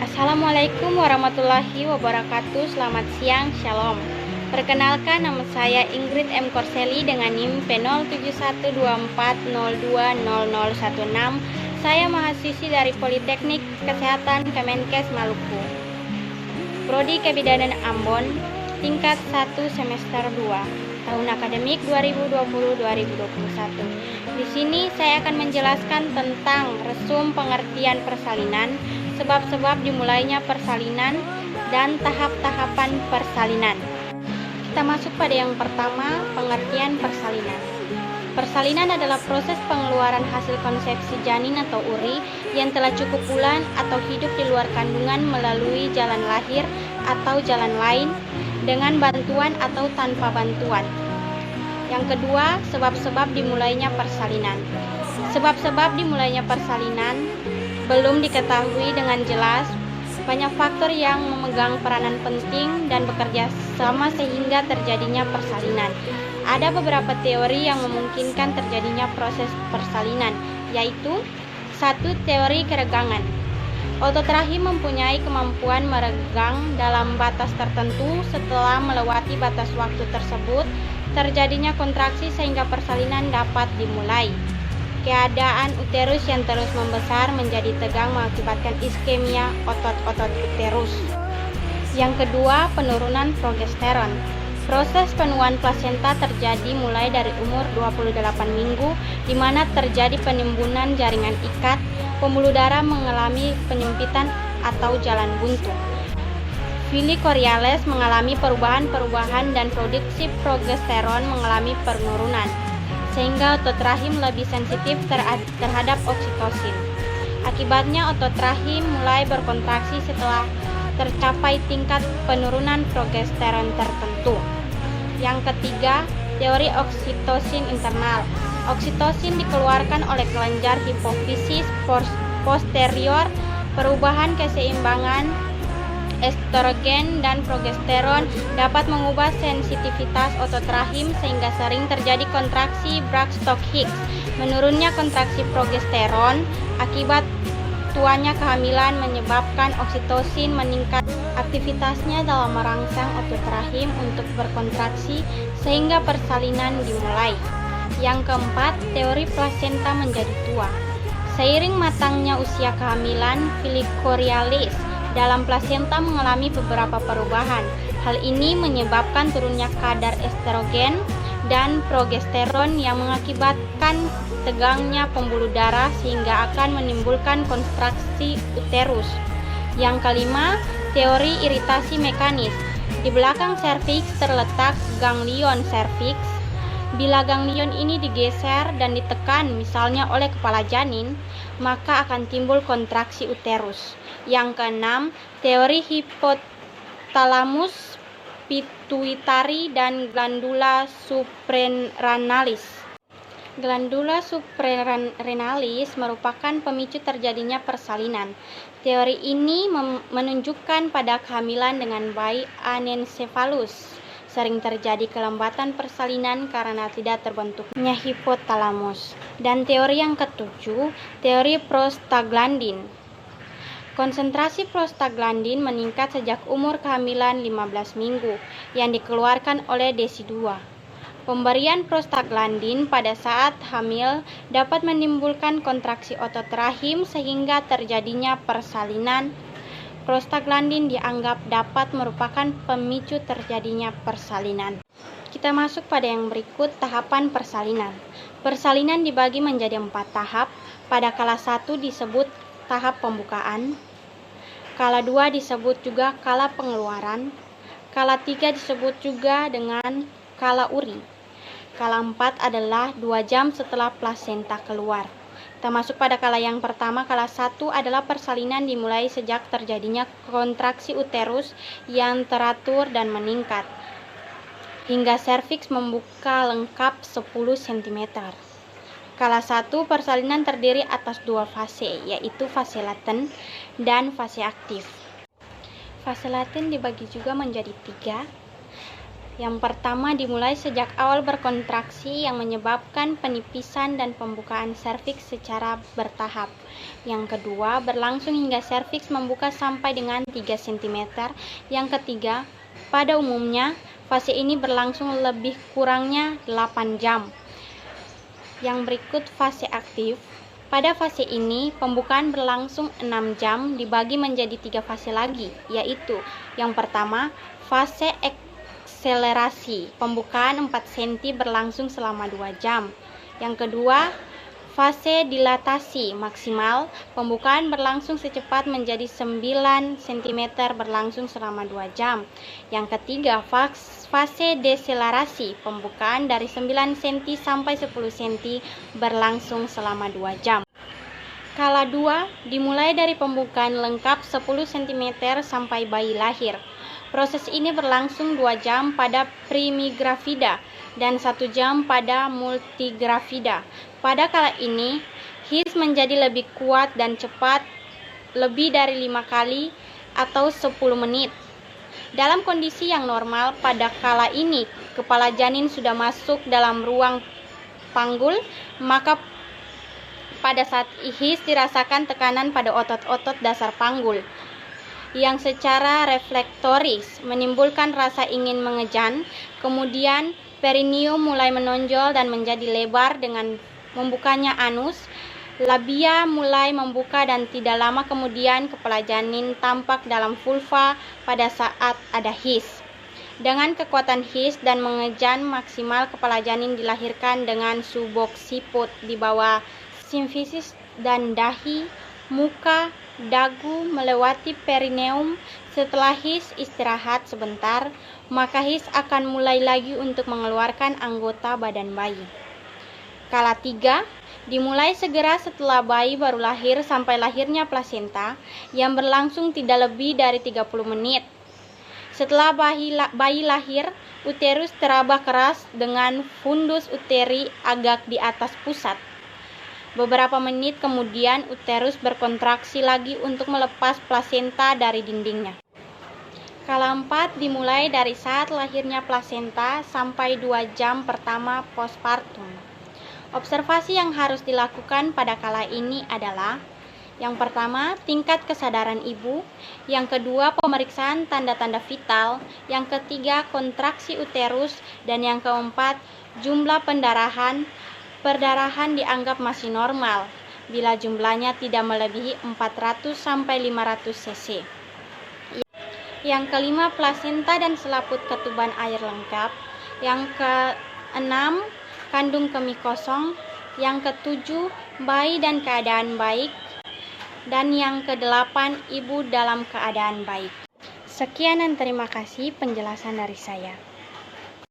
Assalamualaikum warahmatullahi wabarakatuh. Selamat siang, shalom. Perkenalkan, nama saya Ingrid M. Korseli dengan NIM P0714020016. Saya mahasiswi dari Politeknik Kesehatan Kemenkes Maluku, Prodi Kebidanan Ambon, tingkat 1 semester 2, tahun akademik 2020-2021. Di sini saya akan menjelaskan tentang resum pengertian persalinan, sebab-sebab dimulainya persalinan, dan tahap-tahapan persalinan. Kita masuk pada yang pertama, pengertian persalinan. Persalinan adalah proses pengeluaran hasil konsepsi janin atau uri yang telah cukup bulan atau hidup di luar kandungan melalui jalan lahir atau jalan lain dengan bantuan atau tanpa bantuan. Yang kedua, sebab-sebab dimulainya persalinan. Sebab-sebab dimulainya persalinan belum diketahui dengan jelas. Banyak faktor yang memegang peranan penting dan bekerja sama sehingga terjadinya persalinan. Ada beberapa teori yang memungkinkan terjadinya proses persalinan, yaitu 1. Teori keregangan. Otot rahim mempunyai kemampuan meregang dalam batas tertentu. Setelah melewati batas waktu tersebut, terjadinya kontraksi sehingga persalinan dapat dimulai. Keadaan uterus yang terus membesar menjadi tegang mengakibatkan iskemia otot-otot uterus. Yang kedua, penurunan progesteron. Proses penuaan plasenta terjadi mulai dari umur 28 minggu, di mana terjadi penimbunan jaringan ikat, pembuluh darah mengalami penyempitan atau jalan buntu. Fili chorales mengalami perubahan-perubahan dan produksi progesteron mengalami penurunan, sehingga otot rahim lebih sensitif terhadap oksitosin. Akibatnya otot rahim mulai berkontraksi setelah tercapai tingkat penurunan progesteron tertentu. Yang ketiga, teori oksitosin internal. Oksitosin dikeluarkan oleh kelenjar hipofisis posterior. Perubahan keseimbangan estrogen dan progesteron dapat mengubah sensitivitas otot rahim sehingga sering terjadi kontraksi Braxton-Hicks. Menurunnya kontraksi progesteron akibat tuanya kehamilan menyebabkan oksitosin meningkat aktivitasnya dalam merangsang otot rahim untuk berkontraksi sehingga persalinan dimulai. Yang keempat, teori plasenta menjadi tua. Seiring matangnya usia kehamilan, Fili chorales dalam plasenta mengalami beberapa perubahan. Hal ini menyebabkan turunnya kadar estrogen dan progesteron yang mengakibatkan tegangnya pembuluh darah sehingga akan menimbulkan kontraksi uterus. Yang kelima, teori iritasi mekanis. Di belakang serviks terletak ganglion serviks. Bila ganglion ini digeser dan ditekan misalnya oleh kepala janin, maka akan timbul kontraksi uterus. Yang keenam, teori hipotalamus, pituitari, dan glandula suprarenalis. Glandula suprarenalis merupakan pemicu terjadinya persalinan. Teori ini menunjukkan pada kehamilan dengan bayi anencefalus sering terjadi kelembatan persalinan karena tidak terbentuknya hipotalamus. Dan teori yang ketujuh, teori prostaglandin. Konsentrasi prostaglandin meningkat sejak umur kehamilan 15 minggu yang dikeluarkan oleh DESI2. Pemberian prostaglandin pada saat hamil dapat menimbulkan kontraksi otot rahim sehingga terjadinya persalinan. Prostaglandin dianggap dapat merupakan pemicu terjadinya persalinan. Kita masuk pada yang berikut, tahapan persalinan. Persalinan dibagi menjadi 4 tahap. Pada kala 1 disebut tahap pembukaan, kala 2 disebut juga kala pengeluaran, kala 3 disebut juga dengan kala uri, kala 4 adalah 2 jam setelah plasenta keluar. Kita masuk pada kala yang pertama. Kala 1 adalah persalinan dimulai sejak terjadinya kontraksi uterus yang teratur dan meningkat hingga serviks membuka lengkap 10 cm. Kala 1 persalinan terdiri atas 2 fase, yaitu fase laten dan fase aktif. Fase laten dibagi juga menjadi 3. Yang pertama dimulai sejak awal berkontraksi yang menyebabkan penipisan dan pembukaan serviks secara bertahap. Yang kedua, berlangsung hingga serviks membuka sampai dengan 3 cm. Yang ketiga, pada umumnya fase ini berlangsung lebih kurangnya 8 jam. Yang berikut fase aktif. Pada fase ini, pembukaan berlangsung 6 jam dibagi menjadi 3 fase lagi, yaitu yang pertama, fase akselerasi, pembukaan 4 cm berlangsung selama 2 jam. Yang kedua, fase dilatasi maksimal, pembukaan berlangsung secepat menjadi 9 cm berlangsung selama 2 jam. Yang ketiga, fase deselerasi, pembukaan dari 9 cm sampai 10 cm berlangsung selama 2 jam. Skala 2 dimulai dari pembukaan lengkap 10 cm sampai bayi lahir. Proses ini berlangsung 2 jam pada primigravida dan 1 jam pada multigravida. Pada kala ini, HIS menjadi lebih kuat dan cepat, lebih dari 5 kali atau 10 menit. Dalam kondisi yang normal, pada kala ini, kepala janin sudah masuk dalam ruang panggul, maka pada saat HIS dirasakan tekanan pada otot-otot dasar panggul yang secara reflektoris menimbulkan rasa ingin mengejan. Kemudian perineum mulai menonjol dan menjadi lebar dengan membukanya anus. Labia mulai membuka dan tidak lama kemudian kepala janin tampak dalam vulva pada saat ada HIS. Dengan kekuatan HIS dan mengejan maksimal, kepala janin dilahirkan dengan suboksiput di bawah simfisis dan dahi, muka, dagu melewati perineum. Setelah HIS istirahat sebentar, maka HIS akan mulai lagi untuk mengeluarkan anggota badan bayi. Skala 3 dimulai segera setelah bayi baru lahir sampai lahirnya plasenta yang berlangsung tidak lebih dari 30 menit. Setelah bayi lahir, uterus teraba keras dengan fundus uteri agak di atas pusat. Beberapa menit kemudian uterus berkontraksi lagi untuk melepas plasenta dari dindingnya. Skala 4 dimulai dari saat lahirnya plasenta sampai 2 jam pertama postpartum. Observasi yang harus dilakukan pada kala ini adalah: yang pertama, tingkat kesadaran ibu; yang kedua, pemeriksaan tanda-tanda vital; yang ketiga, kontraksi uterus; dan yang keempat, jumlah perdarahan dianggap masih normal bila jumlahnya tidak melebihi 400 sampai 500 cc. Yang kelima, plasenta dan selaput ketuban air lengkap. Yang keenam, kandung kemih kosong. Yang ketujuh, bayi dan keadaan baik. Dan yang kedelapan, ibu dalam keadaan baik. Sekian dan terima kasih penjelasan dari saya.